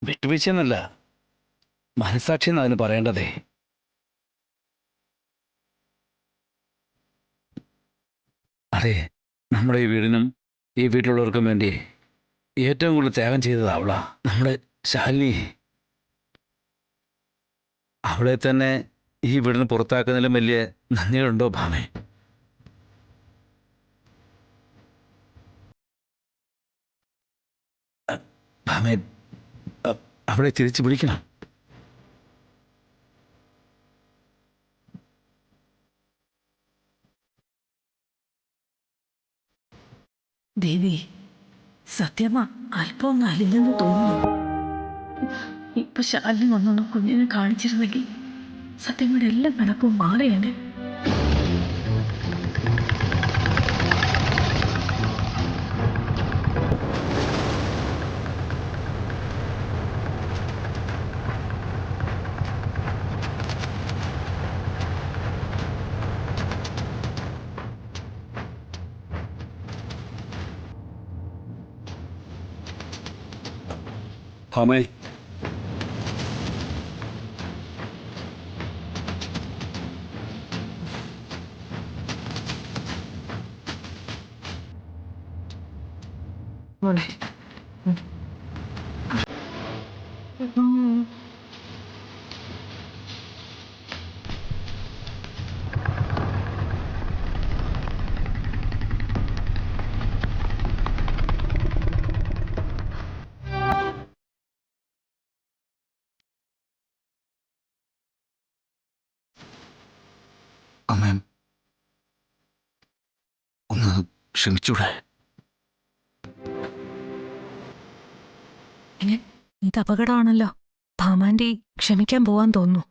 വിട്ടുവീഴ്ചയെന്നല്ല, മനസാക്ഷി എന്ന് അതിന് പറയേണ്ടതേ. അതെ, നമ്മുടെ ഈ വീടിനും ഈ വീട്ടിലുള്ളവർക്കും വേണ്ടി ഏറ്റവും കൂടുതൽ ത്യാഗം ചെയ്തത് അവളാ, നമ്മുടെ ശാലിനി. അവളെ തന്നെ ഈ വീടിന് പുറത്താക്കുന്നതിലും വലിയ നന്ദിയുണ്ടോ ഭാമേ? ഭാമേ, അവളെ തിരിച്ചു പിടിക്കണം. ദേവി, സത്യമാ അല്പം അലിഞ്ഞെന്ന് തോന്നുന്നു. ഇപ്പൊ ശാലിനി ഒന്നൊന്ന് കുഞ്ഞിനെ കാണിച്ചിരുന്നെങ്കിൽ സത്യമ്മയുടെ എല്ലാ പിണക്കവും മാറിയാണ്. ഭാമേ, മോളെ, അമ്മ ഒന്ന് ക്ഷമിച്ചൂടെ? ഇത് അപകടമാണല്ലോ. ഭാമാൻറ്റി ക്ഷമിക്കാൻ പോവാൻ തോന്നുന്നു.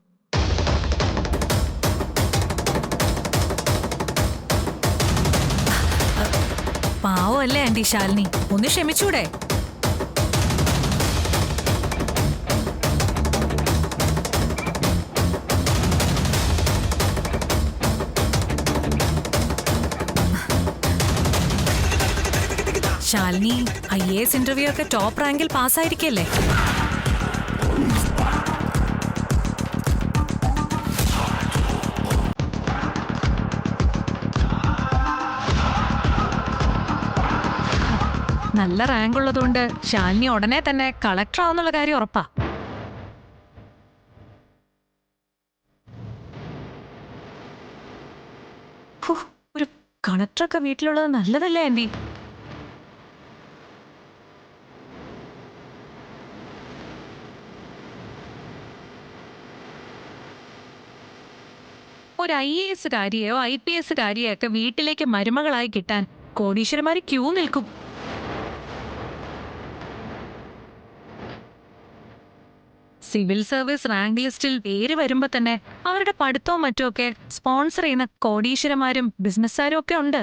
പാവമല്ലേ ആന്റി ശാലിനി, ഒന്ന് ക്ഷമിച്ചൂടെ? ശാലിനി IAS ഇന്റർവ്യൂ ഒക്കെ ടോപ്പ് റാങ്കിൽ പാസ്സായിരിക്കല്ലേ? നല്ല റാങ്ക് ഉള്ളതുകൊണ്ട് ശാലിനി ഉടനെ തന്നെ കളക്ടർ ആവുന്നുള്ള കാര്യം ഉറപ്പാ. ഒരു കളക്ടറൊക്കെ വീട്ടിലുള്ളത് നല്ലതല്ലേ ആന്റി? ഒരു IAS കാര്യയോ IPS കാര്യയോ ഒക്കെ വീട്ടിലേക്ക് മരുമകളായി കിട്ടാൻ കോടീശ്വരന്മാര് ക്യൂ നിൽക്കും. സിവിൽ സർവീസ് റാങ്ക് ലിസ്റ്റിൽ പേര് വരുമ്പോ തന്നെ അവരുടെ പഠിത്തവും മറ്റുമൊക്കെ സ്പോൺസർ ചെയ്യുന്ന കോടീശ്വരന്മാരും ബിസിനസ്സുകാരും ഒക്കെ ഉണ്ട്.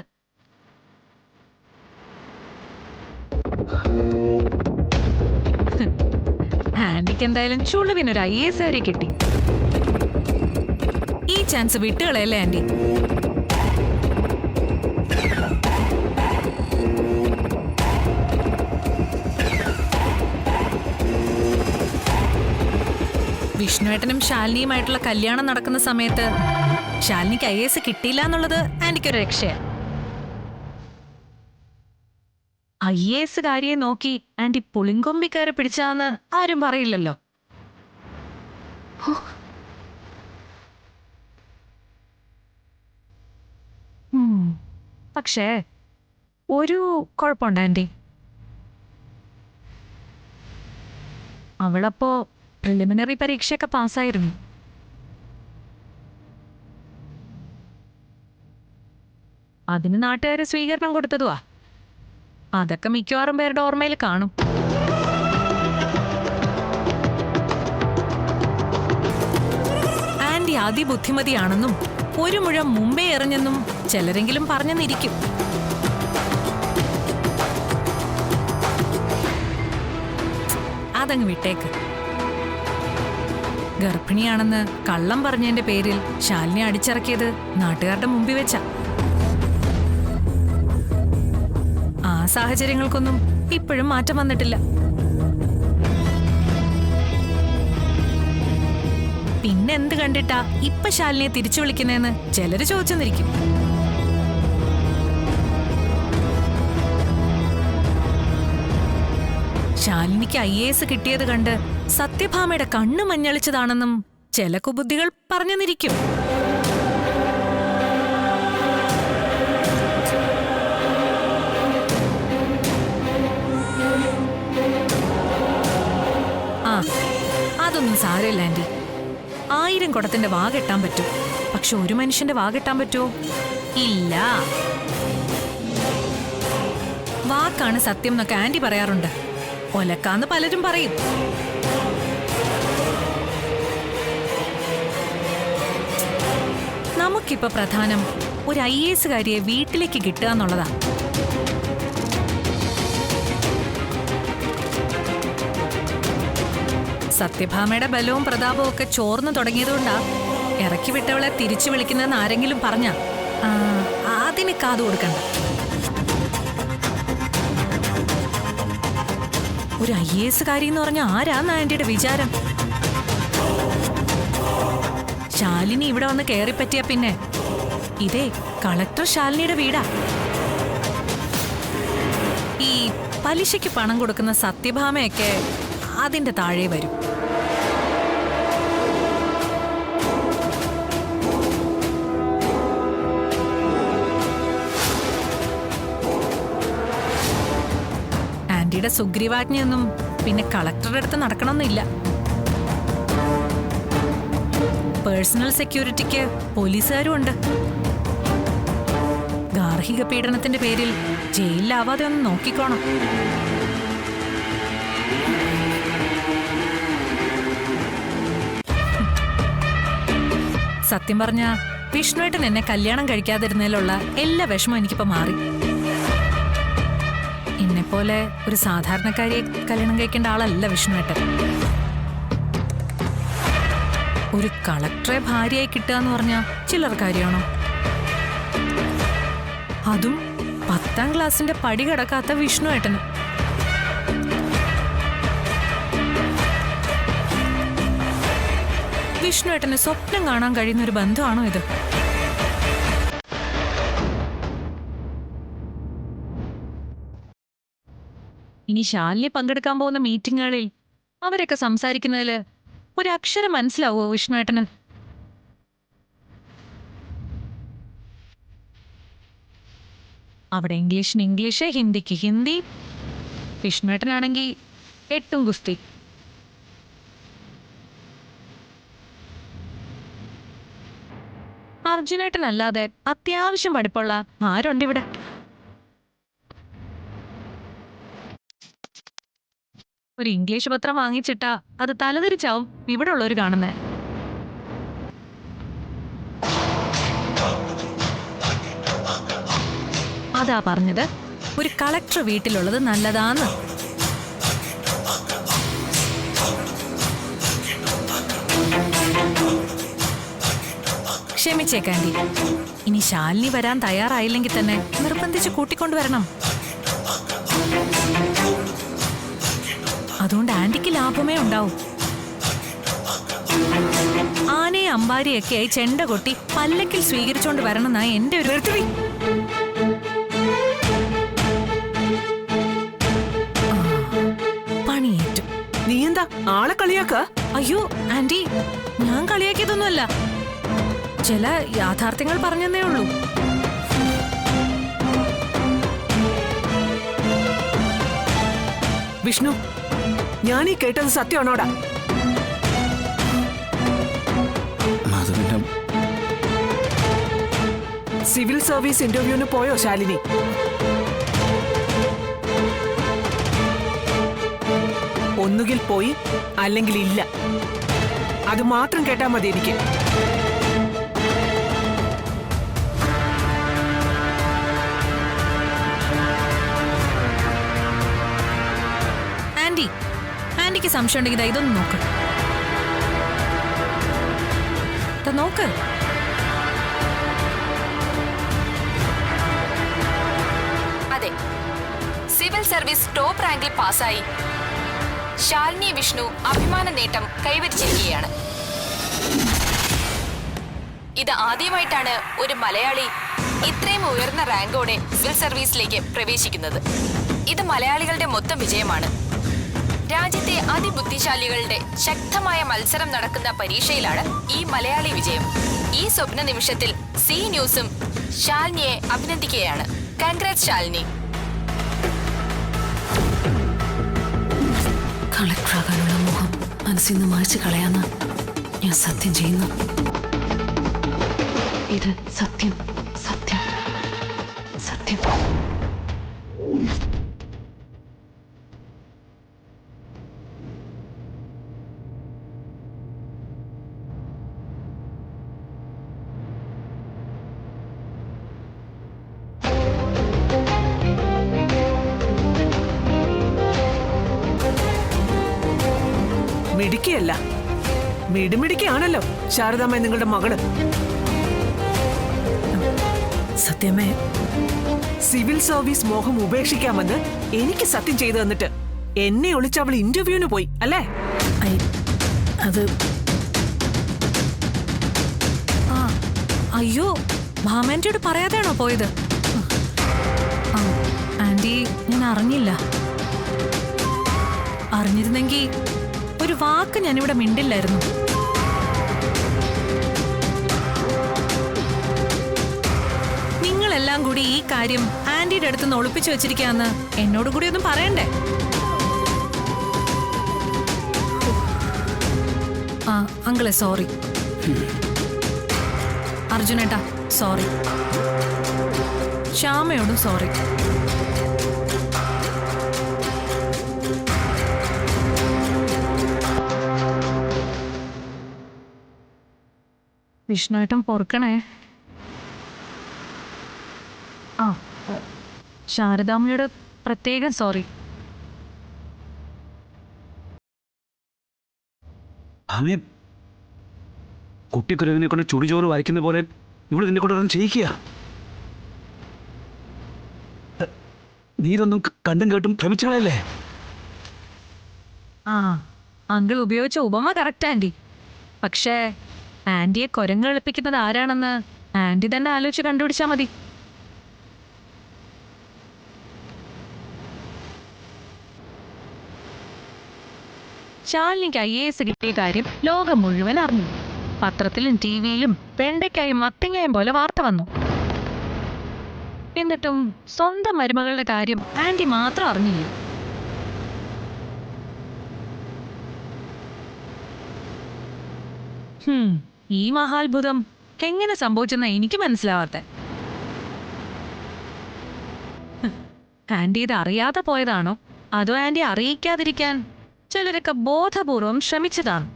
ആന്റിക്ക് എന്തായാലും ചുളുവിനൊരു IAS കാരെ കിട്ടി. ഈ ചാൻസ് വിട്ടുകളയല്ലേ ആന്റി? വിഷ്ണുവേട്ടനും ശാലിനിയുമായിട്ടുള്ള കല്യാണം നടക്കുന്ന സമയത്ത് ശാലിനിക്ക് IAS കിട്ടിയില്ല എന്നുള്ളത് ആന്റിക്കൊരു രക്ഷയാണ്. IAS കാരിയെ നോക്കി ആന്റി പുളിങ്കൊമ്പിക്കാരെ പിടിച്ചാന്ന് ആരും പറയില്ലല്ലോ. പക്ഷേ ഒരു കുഴപ്പമുണ്ട് ആന്റി. അവളപ്പോ പ്രിലിമിനറി പരീക്ഷയൊക്കെ പാസ്സായിരുന്നു. അതിന് നാട്ടുകാര് സ്വീകരണം കൊടുത്തതുവാ. അതൊക്കെ മിക്കവാറും പേരുടെ ഓർമ്മയിൽ കാണും. ആന്റി അതിബുദ്ധിമതിയാണെന്നും ഒരു മുഴം മുമ്പേ എറിഞ്ഞെന്നും ചിലരെങ്കിലും പറഞ്ഞെന്നിരിക്കും. അതങ്ങ് വിട്ടേക്ക്. ഗർഭിണിയാണെന്ന് കള്ളം പറഞ്ഞതിന്റെ പേരിൽ ശാലിനി അടിച്ചിറക്കിയത് നാട്ടുകാരുടെ മുമ്പിൽ വെച്ച. ആ സാഹചര്യങ്ങൾക്കൊന്നും ഇപ്പോഴും മാറ്റം വന്നിട്ടില്ല. പിന്നെ എന്ത് കണ്ടിട്ടാ ഇപ്പൊ ശാലിനിയെ തിരിച്ചു വിളിക്കുന്നേന്ന് ചിലര് ചോദിച്ചെന്നിരിക്കും. ശാലിനിക്ക് IAS കിട്ടിയത് കണ്ട് സത്യഭാമയുടെ കണ്ണു മഞ്ഞളിച്ചതാണെന്നും ചില കുബുദ്ധികൾ പറഞ്ഞെന്നിരിക്കും. ആ, അതൊന്നും സാരമില്ല ആന്റി. 1000 കുടത്തിന്റെ വാ കെട്ടാൻ പറ്റും, പക്ഷെ ഒരു മനുഷ്യന്റെ വാ കെട്ടാൻ പറ്റുമോ? ഇല്ല. വാക്കാണ് സത്യം എന്നൊക്കെ ആന്റി പറയാറുണ്ട്. ഒലക്കാന്ന് പലരും പറയും. നമുക്കിപ്പോ പ്രധാനം ഒരു IAS കാരിയെ വീട്ടിലേക്ക് കിട്ടുക എന്നുള്ളതാ. സത്യഭാമയുടെ ബലവും പ്രതാപവും ഒക്കെ ചോർന്നു തുടങ്ങിയതുകൊണ്ടാ ഇറക്കി വിട്ടവളെ തിരിച്ചു വിളിക്കുന്നതെന്ന് ആരെങ്കിലും പറഞ്ഞ അതിന് കാതു കൊടുക്കണ്ട. ഒരു IAS കാരി എന്ന് പറഞ്ഞ ആരാന്ന് ആന്റിയുടെ വിചാരം? ശാലിനി ഇവിടെ വന്ന് കയറിപ്പറ്റിയ പിന്നെ ഇതേ കളക്ടർ ശാലിനിയുടെ വീടാ. ഈ പലിശയ്ക്ക് പണം കൊടുക്കുന്ന സത്യഭാമയൊക്കെ അതിന്റെ താഴെ വരും. ആന്റിയുടെ സുഗ്രീവാജ്ഞയൊന്നും പിന്നെ കളക്ടറുടെ അടുത്ത് നടക്കണമെന്നില്ല. പേഴ്സണൽ സെക്യൂരിറ്റിക്ക് പോലീസുകാരും ഉണ്ട്. ഗാർഹിക പീഡനത്തിന്റെ പേരിൽ ജയിലിലാവാതെ ഒന്ന് നോക്കിക്കോണം. സത്യം പറഞ്ഞ വിഷ്ണുവേട്ടൻ എന്നെ കല്യാണം കഴിക്കാതിരുന്നതിലുള്ള എല്ലാ വിഷമവും എനിക്കിപ്പോ മാറി. എന്നെപ്പോലെ ഒരു സാധാരണക്കാരിയെ കല്യാണം കഴിക്കേണ്ട ആളല്ല വിഷ്ണുവേട്ടൻ. ഒരു കളക്ടറെ ഭാര്യയായി കിട്ടുക എന്ന് പറഞ്ഞാൽ ചില്ലറ കാര്യമാണോ? അതും 10ാം ക്ലാസിന്റെ പടി കടക്കാത്ത വിഷ്ണുവേട്ടന്. വിഷ്ണുവേട്ടന് സ്വപ്നം കാണാൻ കഴിയുന്ന ഒരു ബന്ധമാണോ ഇത്? ഇനി ശാലിനി പങ്കെടുക്കാൻ പോകുന്ന മീറ്റിങ്ങുകളിൽ അവരൊക്കെ സംസാരിക്കുന്നതിൽ ഒരക്ഷരം മനസ്സിലാവോ വിഷ്ണുവേട്ടന്? അവിടെ ഇംഗ്ലീഷിന് ഇംഗ്ലീഷ്, ഹിന്ദിക്ക് ഹിന്ദി. വിഷ്ണുവേട്ടനാണെങ്കിൽ 8 ഗുസ്തി. അർജുനേട്ടനല്ലാതെ അത്യാവശ്യം പഠിപ്പുള്ള ആരുണ്ട് ഇവിടെ? ഒരു ഇംഗ്ലീഷ് പത്രം വാങ്ങിച്ചിട്ടാ അത് തലതിരിച്ചാവും ഇവിടെ ഉള്ളവർ കാണുന്നേ. അതാ പറഞ്ഞത് ഒരു കളക്ടർ വീട്ടിലുള്ളത് നല്ലതാന്ന്. ക്ഷമിച്ചേക്കാൻഡി, ഇനി ശാലിനി വരാൻ തയ്യാറായില്ലെങ്കിൽ തന്നെ നിർബന്ധിച്ച് കൂട്ടിക്കൊണ്ടുവരണം. അതുകൊണ്ട് ആന്റിക്ക് ലാഭമേ ഉണ്ടാവും. ആനയെ അമ്പാരിയൊക്കെയായി ചെണ്ട കൊട്ടി പല്ലക്കിൽ സ്വീകരിച്ചോണ്ട് വരണമെന്നായി എന്റെ ഒരു പണിയേറ്റു. നീ എന്താ ആളെ കളിയാക്ക? അയ്യോ ആന്റി, ഞാൻ കളിയാക്കിയതൊന്നുമല്ല. ചില യാഥാർത്ഥ്യങ്ങൾ പറഞ്ഞെന്നേ ഉള്ളൂ. വിഷ്ണു, ഞാൻ ഈ കേട്ടത് സത്യമാണോടാ? സിവിൽ സർവീസ് ഇന്റർവ്യൂവിന് പോയോ ശാലിനി? ഒന്നുകിൽ പോയി അല്ലെങ്കിൽ ഇല്ല. അത് മാത്രം കേട്ടാ മതി എനിക്ക്. ആന്റിക്ക് സംശയം ഉണ്ടെങ്കിൽ ഇതൊന്നും നോക്ക്. നോക്ക്. അതെ, സിവിൽ സർവീസ് ടോപ്പ് റാങ്കിൽ പാസ്സായി ശാലിനി വിഷ്ണു അഭിമാന നേട്ടം കൈവരിച്ചിരിക്കുകയാണ്. ഇത് ആദ്യമായിട്ടാണ് ഒരു മലയാളി ഇത്രയും ഉയർന്ന റാങ്കോടെ സിവിൽ സർവീസിലേക്ക് പ്രവേശിക്കുന്നത്. ഇത് മലയാളികളുടെ മൊത്തം വിജയമാണ്. രാജ്യത്തെ അതിബുദ്ധിശാലികളുടെ ശക്തമായ മത്സരം നടക്കുന്ന പരീക്ഷയിലാണ് ഈ മലയാളി വിജയം. ഈ സ്വപ്ന നിമിഷത്തിൽ സി ന്യൂസും ശാലിനിയെ അഭിനന്ദിക്കുകയാണ്. കൺഗ്രാറ്റ്സ് ശാലിനി. കളക്ടറാകാനുള്ള മോഹം മനസ്സിൽ നിന്ന് മായ്ച്ചു കളയാന്ന് ഞാൻ സത്യം ചെയ്യുന്നു. ഇത് സത്യം, സത്യം, സത്യം. മിടുക്കിയല്ല, മിടുമിടുക്കിയാണല്ലോ ശാരദാമ്മ നിങ്ങളുടെ മകള്. സത്യമേ, സിവിൽ സർവീസ് മോഹം ഉപേക്ഷിക്കാമെന്ന് എനിക്ക് സത്യം ചെയ്തു തന്നിട്ട് എന്നെ ഒളിച്ച് അവൾ ഇന്റർവ്യൂവിന് പോയി അല്ലേ? അത് അയ്യോ, ഭാമാൻറ്റിയോട് പറയാതെയാണോ പോയത്? ആന്റി, ഞാൻ അറിഞ്ഞില്ല. അറിഞ്ഞിരുന്നെങ്കിൽ ഒരു വാക്ക് ഞാനിവിടെ മിണ്ടില്ലായിരുന്നു. നിങ്ങളെല്ലാം കൂടി ഈ കാര്യം ആന്റിയുടെ അടുത്ത് നിന്ന് ഒളിപ്പിച്ചു വെച്ചിരിക്കാന്ന് എന്നോട് കൂടി ഒന്നും പറയണ്ടേ? ആ അങ്കിളെ സോറി. അർജുനേട്ടാ സോറി. ശ്യാമയോടും സോറി. വിഷ്ണുവേട്ടൻ പൊറുക്കണേ. ആ, ശാരദാമ്മയോട് പ്രത്യേകം സോറി. ഭാമേ, കുട്ടിക്കുരവിനെ കൊണ്ട് ചുടിചോറ് വായിക്കുന്ന പോലെ ഇവിടെ നിന്നെ കൊണ്ട് ചെയ്യിക്കുക. നീരൊന്നും കണ്ടും കേട്ടും ഭ്രമിച്ചാളല്ലേ? ആ, അങ്കിൾ ഉപയോഗിച്ച ഉപമ കറക്റ്റ് ആന്റി. പക്ഷേ ആന്റിയെ കുരങ്ങെളുപ്പിക്കുന്നത് ആരാണെന്ന് ആന്റി തന്നെ ആലോചിച്ച് കണ്ടുപിടിച്ചാൽ മതി. ശാലിനിക്ക് IAS കിട്ടിയ കാര്യം ലോകം മുഴുവൻ അറിഞ്ഞു. പത്രത്തിലും TV-യിലും വെണ്ടയ്ക്കായും മത്തങ്ങയും പോലെ വാർത്ത വന്നു. എന്നിട്ടും സ്വന്തം മരുമകളുടെ കാര്യം ആന്റി മാത്രം അറിഞ്ഞില്ല. ഈ മഹാത്ഭുതം എങ്ങനെ സംഭവിച്ചെന്ന എനിക്ക് മനസ്സിലാവാത്ത. ആന്റി ഇത് അറിയാതെ പോയതാണോ അതോ ആന്റി അറിയിക്കാതിരിക്കാൻ ചിലരൊക്കെ ബോധപൂർവം ശ്രമിച്ചതാണ്?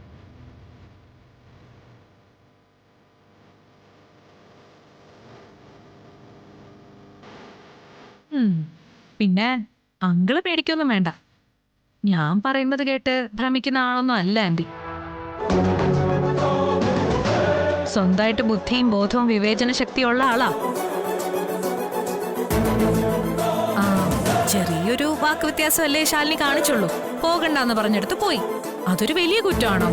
പിന്നെ അങ്കിള് പേടിക്കൊന്നും വേണ്ട. ഞാൻ പറയുന്നത് കേട്ട് ഭ്രമിക്കുന്ന ആളൊന്നും അല്ല ആന്റി. സ്വന്തമായിട്ട് ബുദ്ധിയും ബോധവും വിവേചന ശക്തിയുള്ള ആളാ. ചെറിയൊരു വാക്ക് വ്യത്യാസമല്ലേ ശാലിനി കാണിച്ചുള്ളൂ. പോകണ്ടെന്ന് പറഞ്ഞെടുത്ത് പോയി. അതൊരു വലിയ കുറ്റമാണോ?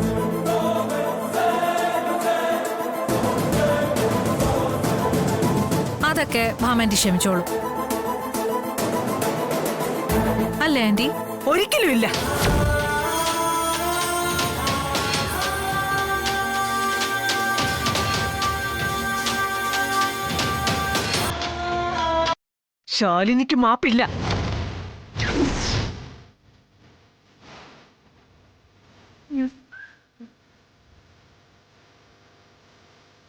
അതൊക്കെ ഭാമാന്റി ക്ഷമിച്ചോളൂ അല്ലേ ആന്റി? ഒരിക്കലും ഇല്ല. ശാലിനിക്ക് മാപ്പില്ല.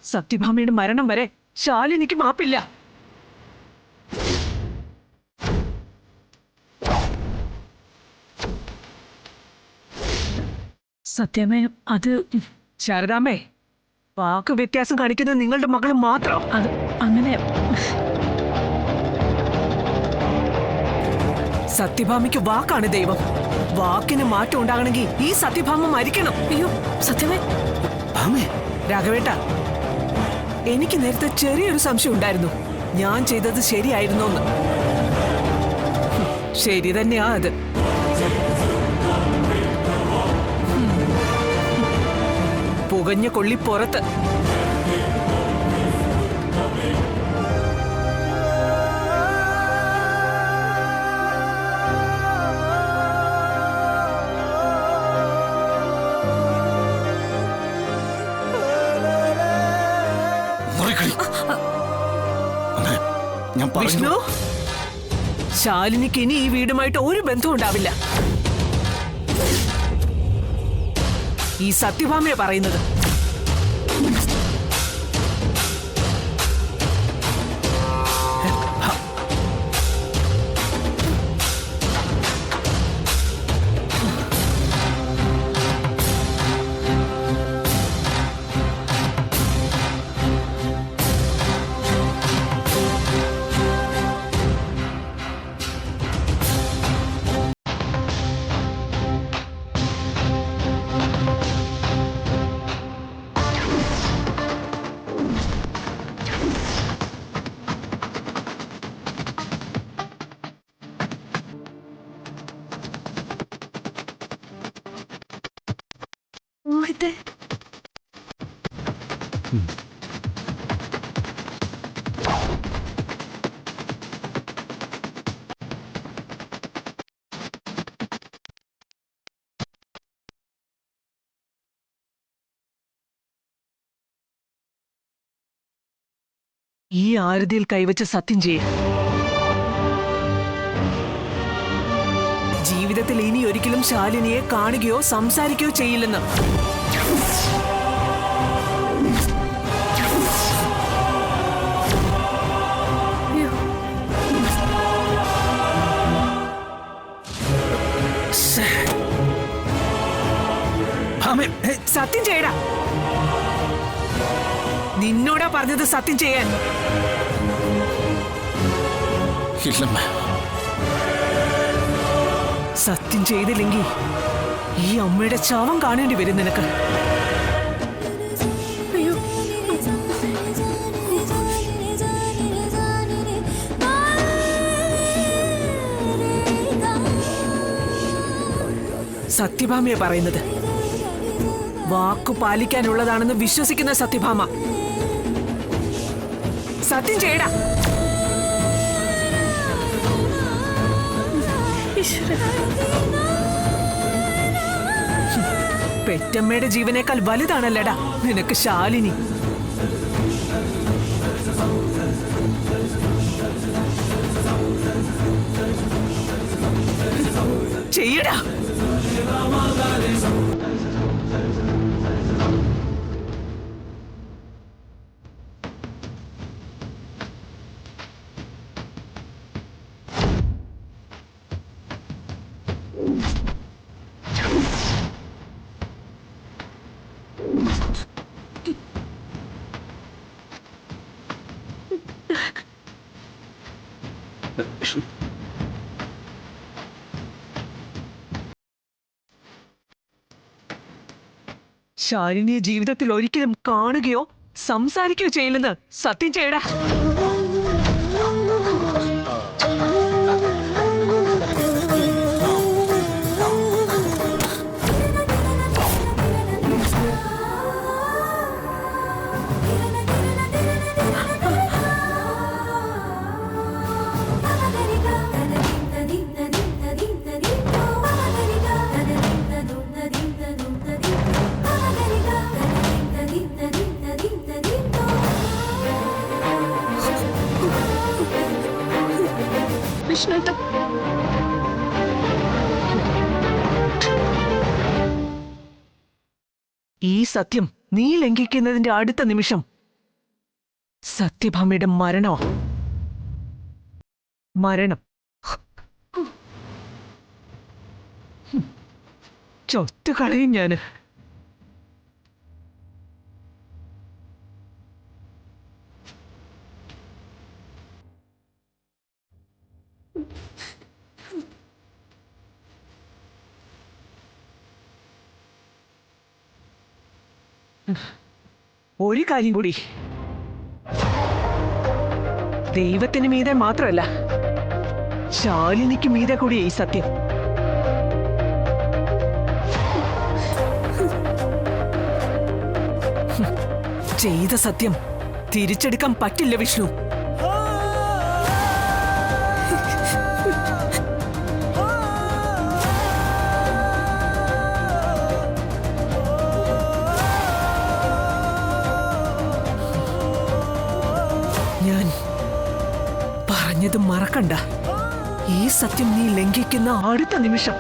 സത്യഭാമയുടെ മരണം വരെ ശാലിനിക്ക് മാപ്പില്ല. സത്യമേ, അത് ശാരദാമ്മേ, വാക്ക് വ്യത്യാസം കാണിക്കുന്നത് നിങ്ങളുടെ മകള് മാത്രം. അത് അങ്ങനെ സത്യഭാമയ്ക്ക് വാക്കാണ് ദൈവം. വാക്കിന് മാറ്റം ഉണ്ടാകണമെങ്കിൽ ഈ സത്യഭാമ മരിക്കണം. അയ്യോ സത്യമേ. ഭാമേ, രാഘവേട്ട, എനിക്ക് നേരത്തെ ചെറിയൊരു സംശയം ഉണ്ടായിരുന്നു, ഞാൻ ചെയ്തത് ശരിയായിരുന്നോന്ന്. ശരി തന്നെയാ അത്. പുകഞ്ഞ കൊള്ളി പുറത്ത്. ഞാൻ വിഷ്ണു, ശാലിനിക്ക് ഇനി ഈ വീടുമായിട്ട് ഒരു ബന്ധവും ഉണ്ടാവില്ല. ഈ സത്യഭാമയെ പറയുന്നത്. മോഹിത്തെ, ഈ ആരതിയിൽ കൈവച്ച് സത്യം ചെയ്യ. ജീവിതത്തിൽ ഇനി ഒരിക്കലും ശാലിനിയെ കാണുകയോ സംസാരിക്കുകയോ ചെയ്യില്ലെന്ന്. സത്യം ചെയ്യടാ. നിന്നോടാ പറഞ്ഞത് സത്യം ചെയ്യാൻ. സത്യം ചെയ്തില്ലെങ്കിൽ ഈ അമ്മയുടെ ശവം കാണേണ്ടി വരും നിനക്ക്. അയ്യോ, സത്യഭാമയെ പറയുന്നത്. വാക്കു പാലിക്കാനുള്ളതാണെന്ന് വിശ്വസിക്കുന്ന സത്യഭാമ. സത്യം ചെയ്യടാ. ഈശ്വരാ. പെറ്റമ്മയുടെ ജീവനേക്കാൾ വലുതാണല്ലടാ നിനക്ക് ശാലിനി. ചെയ്യടാ. ശാലിനിയെ ജീവിതത്തിൽ ഒരിക്കലും കാണുകയോ സംസാരിക്കുകയോ ചെയ്യില്ലെന്ന് സത്യം ചെയ്യടാ. വിഷ്ണുട്ട, ഈ സത്യം നീ ലംഘിക്കുന്നതിന്റെ അടുത്ത നിമിഷം സത്യഭാമയുടെ മരണോ? മരണം. ചൊത്തു കളയും ഞാന്. ഒരു കാര്യം കൂടി, ദൈവത്തിന് മീതെ മാത്രമല്ല ശാലിനിക്ക് മീതെ കൂടി ഈ സത്യം. ചെയ്ത സത്യം തിരിച്ചെടുക്കാൻ പറ്റില്ല വിഷ്ണു. ഞാൻ പറഞ്ഞത് മറക്കണ്ട. ഈ സത്യം നീ ലംഘിക്കുന്ന അടുത്ത നിമിഷം